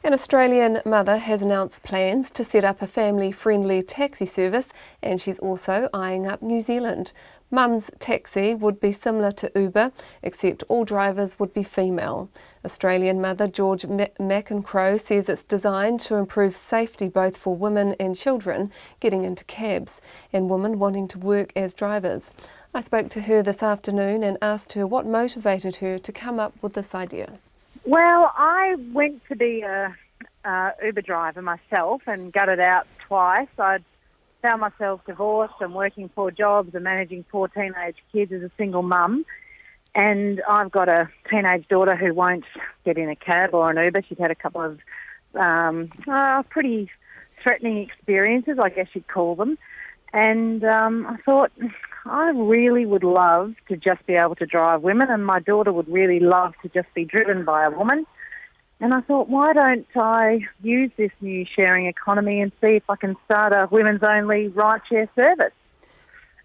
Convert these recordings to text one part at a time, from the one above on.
An Australian mother has announced plans to set up a family-friendly taxi service, and she's also eyeing up New Zealand. Mum's Taxi would be similar to Uber, except all drivers would be female. Australian mother George McEncroe says it's designed to improve safety both for women and children getting into cabs and women wanting to work as drivers. I spoke to her this afternoon and asked her what motivated her to come up with this idea. Well, I went to be a Uber driver myself and gutted out twice. I'd found myself divorced and working 4 jobs and managing 4 teenage kids as a single mum. And I've got a teenage daughter who won't get in a cab or an Uber. She's had a couple of pretty threatening experiences, I guess you'd call them. And I thought, I really would love to just be able to drive women, and my daughter would really love to just be driven by a woman. And I thought, why don't I use this new sharing economy and see if I can start a women's-only rideshare service?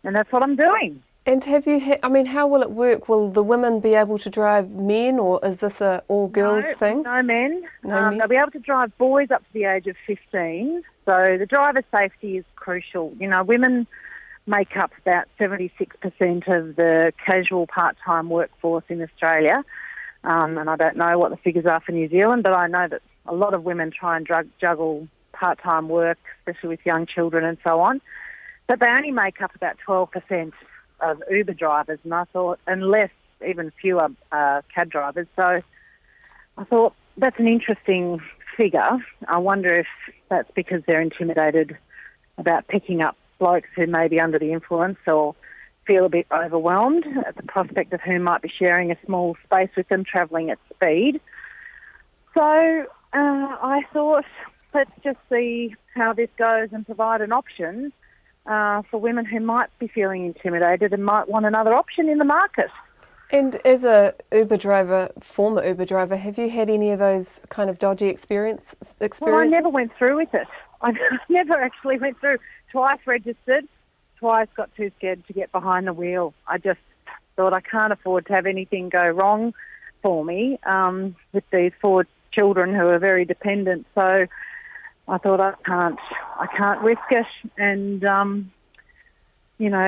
And that's what I'm doing. And have you how will it work? Will the women be able to drive men, or is this a all-girls thing? No men. No men. They'll be able to drive boys up to the age of 15. So the driver safety is crucial. You know, women make up about 76% of the casual part-time workforce in Australia. And I don't know what the figures are for New Zealand, but I know that a lot of women try and juggle part-time work, especially with young children and so on. But they only make up about 12% of Uber drivers, and I thought, and less, even fewer cab drivers. So I thought, that's an interesting figure. I wonder if that's because they're intimidated about picking up blokes who may be under the influence or feel a bit overwhelmed at the prospect of who might be sharing a small space with them, travelling at speed. So I thought, let's just see how this goes and provide an option for women who might be feeling intimidated and might want another option in the market. And as a former Uber driver, have you had any of those kind of dodgy experiences? Well, I never went through with it. I never actually went through. Twice registered, twice got too scared to get behind the wheel. I just thought I can't afford to have anything go wrong for me with these 4 children who are very dependent. So I thought I can't risk it, and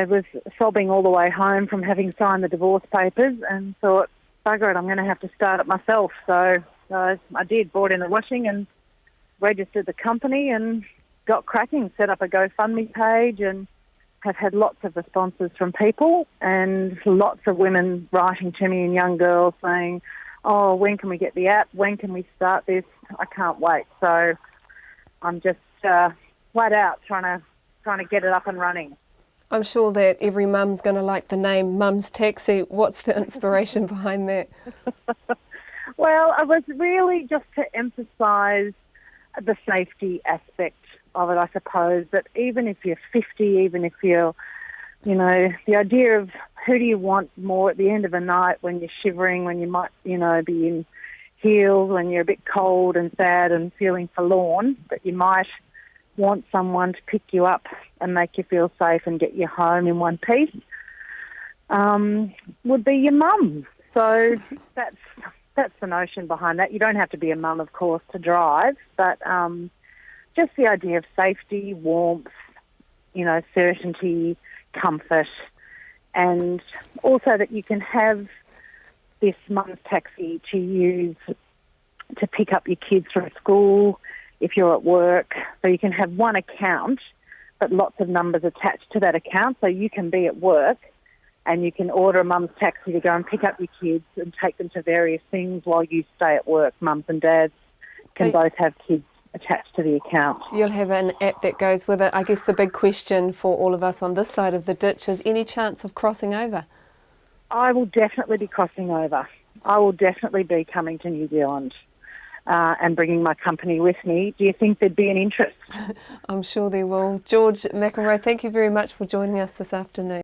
was sobbing all the way home from having signed the divorce papers, and thought, bugger it, I'm going to have to start it myself. So I did, bought in the washing and registered the company and got cracking, set up a GoFundMe page, and have had lots of responses from people and lots of women writing to me and young girls saying, oh, when can we get the app? When can we start this? I can't wait. So I'm just flat out trying to get it up and running. I'm sure that every mum's going to like the name Mum's Taxi. What's the inspiration behind that? Well, it was really just to emphasise the safety aspect of it, I suppose, that even if you're 50, even if you're, the idea of who do you want more at the end of the night when you're shivering, when you might, be in heels, when you're a bit cold and sad and feeling forlorn, but you might want someone to pick you up and make you feel safe and get you home in one piece, would be your mum. So that's the notion behind that. You don't have to be a mum, of course, to drive, but just the idea of safety, warmth, certainty, comfort, and also that you can have this Mum's Taxi to use to pick up your kids from school if you're at work. So you can have one account, but lots of numbers attached to that account, so you can be at work and you can order a Mum's Taxi to go and pick up your kids and take them to various things while you stay at work. Mums and dads can both have kids attached to the account. You'll have an app that goes with it. I guess the big question for all of us on this side of the ditch is any chance of crossing over? I will definitely be crossing over. I will definitely be coming to New Zealand and bringing my company with me. Do you think there'd be an interest? I'm sure there will. George McEncroe, thank you very much for joining us this afternoon.